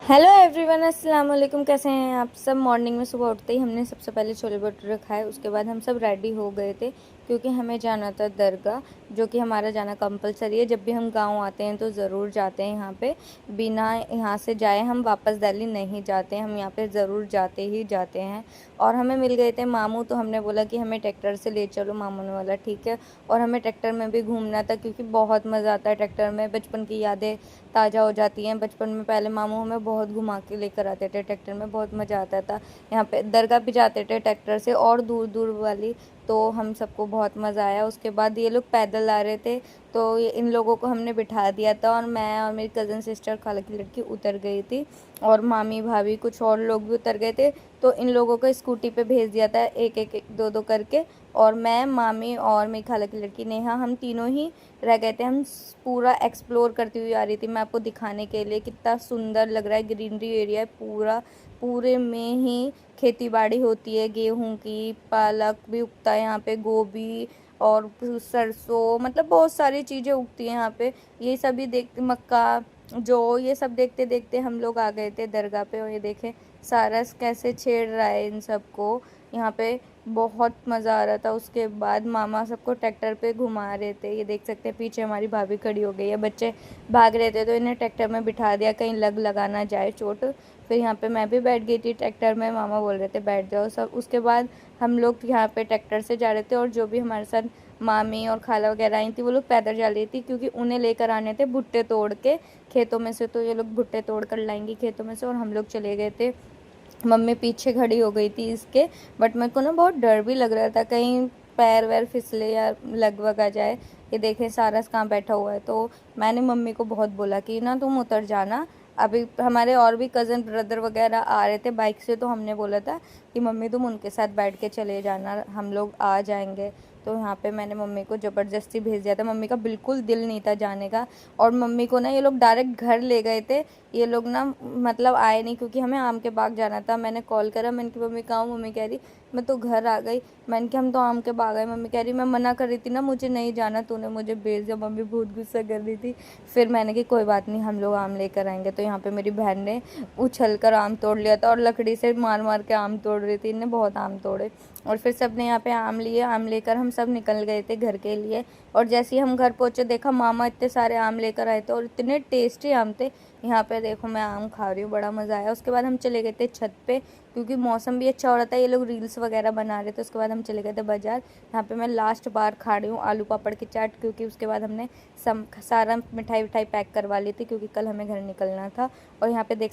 Hello everyone, अस्सलाम वालेकुम। कैसे हैं आप सब। मॉर्निंग में सुबह उठते ही हमने सबसे पहले छोले भटूरे खाए। उसके बाद हम सब रेडी हो गए थे क्योंकि हमें जाना था दरगाह, जो कि हमारा जाना कंपलसरी है। जब भी हम गांव आते हैं तो ज़रूर जाते हैं यहाँ पे। बिना यहाँ से जाए हम वापस दिल्ली नहीं जाते, हम यहाँ पे ज़रूर जाते ही जाते हैं। और हमें मिल गए थे मामू, तो हमने बोला कि हमें ट्रैक्टर से ले चलो। मामू ने बोला ठीक है। और हमें ट्रैक्टर में भी घूमना था क्योंकि बहुत मज़ा आता है ट्रैक्टर में। बचपन की यादें ताज़ा हो जाती हैं। बचपन में पहले मामू हमें बहुत घुमा के लेकर आते थे ट्रैक्टर में, बहुत मज़ा आता था। यहाँ पे दरगाह भी जाते थे ट्रैक्टर से, और दूर दूर वाली, तो हम सबको बहुत मज़ा आया। उसके बाद ये लोग पैदल आ रहे थे, तो इन लोगों को हमने बिठा दिया था, और मैं और मेरी कज़न सिस्टर खाला की लड़की उतर गई थी, और मामी भाभी कुछ और लोग भी उतर गए थे। तो इन लोगों को स्कूटी पे भेज दिया था, एक एक एक दो दो करके। और मैं, मामी और मेरी खाला की लड़की नेहा, हम तीनों ही रह गए थे। हम पूरा एक्सप्लोर करती हुई आ रही थी, मैं आपको दिखाने के लिए कितना सुंदर लग रहा है। ग्रीनरी एरिया है पूरा, पूरे में ही खेती बाड़ी होती है, गेहूं की, पालक भी उगता है यहाँ पे, गोभी और सरसों, मतलब बहुत सारी चीज़ें उगती हैं यहाँ पे। ये सभी देख, मक्का, जो ये सब देखते देखते हम लोग आ गए थे दरगाह पे। और ये देखें सारस कैसे छेड़ रहा है इन सबको यहाँ पे, बहुत मज़ा आ रहा था। उसके बाद मामा सबको ट्रैक्टर पे घुमा रहे थे। ये देख सकते हैं पीछे हमारी भाभी खड़ी हो गई है। बच्चे भाग रहे थे तो इन्हें ट्रैक्टर में बिठा दिया, कहीं लगा ना जाए चोट। फिर यहाँ पे मैं भी बैठ गई थी ट्रैक्टर में, मामा बोल रहे थे बैठ जाओ सब। उसके बाद हम लोग यहाँ पे ट्रैक्टर से जा रहे थे, और जो भी हमारे साथ मामी और खाला वगैरह आई थी वो लोग पैदल जा रही थी, क्योंकि उन्हें लेकर आने थे भुट्टे तोड़ के खेतों में से। तो ये लोग भुट्टे तोड़ कर लाएंगी खेतों में से, और हम लोग चले गए थे। मम्मी पीछे खड़ी हो गई थी इसके, बट मेरे को ना बहुत डर भी लग रहा था, कहीं पैर वैर फिसले या लग वग आ जाए। ये देखें सारस कहाँ बैठा हुआ है। तो मैंने मम्मी को बहुत बोला कि ना तुम उतर जाना। अभी हमारे और भी कज़न ब्रदर वगैरह आ रहे थे बाइक से, तो हमने बोला था कि मम्मी तुम उनके साथ बैठ के चले जाना, हम लोग आ जाएंगे। तो यहाँ पे मैंने मम्मी को ज़बरदस्ती भेज दिया था, मम्मी का बिल्कुल दिल नहीं था जाने का। और मम्मी को ना ये लोग डायरेक्ट घर ले गए थे। ये लोग ना मतलब आए नहीं, क्योंकि हमें आम के बाग जाना था। मैंने कॉल करा, मैंने कहा मम्मी कहाँ हूँ। मम्मी कह रही मैं तो घर आ गई। मैंने कहा हम तो आम के बाग आए। मम्मी कह रही मैं मना कर रही थी ना, मुझे नहीं जाना, तूने मुझे भेज दिया। मम्मी बहुत गुस्सा कर रही थी। फिर मैंने कहा कोई बात नहीं, हम लोग आम लेकर आएंगे। तो यहाँ पे मेरी बहन ने उछल कर आम तोड़ लिया था, और लकड़ी से मार मार के आम तोड़ रही थी, इन्हें बहुत आम तोड़े। और फिर सब ने यहाँ पे आम लिए, आम लेकर हम सब निकल गए थे घर के लिए। और जैसे ही हम घर पहुँचे देखा मामा इतने सारे आम लेकर आए थे, और इतने टेस्टी आम थे। यहाँ पे देखो मैं आम खा रही हूँ, बड़ा मज़ा आया। उसके बाद हम चले गए थे छत पे, क्योंकि मौसम भी अच्छा हो रहा था, ये लोग रील्स वगैरह बना रहे थे। उसके बाद हम चले गए थे बाज़ार। यहाँ पे मैं लास्ट बार खा रही हूँ आलू पापड़ की चाट, क्योंकि उसके बाद हमने सारा मिठाई विठाई पैक करवा ली थी, क्योंकि कल हमें घर निकलना था। और यहाँ पे देख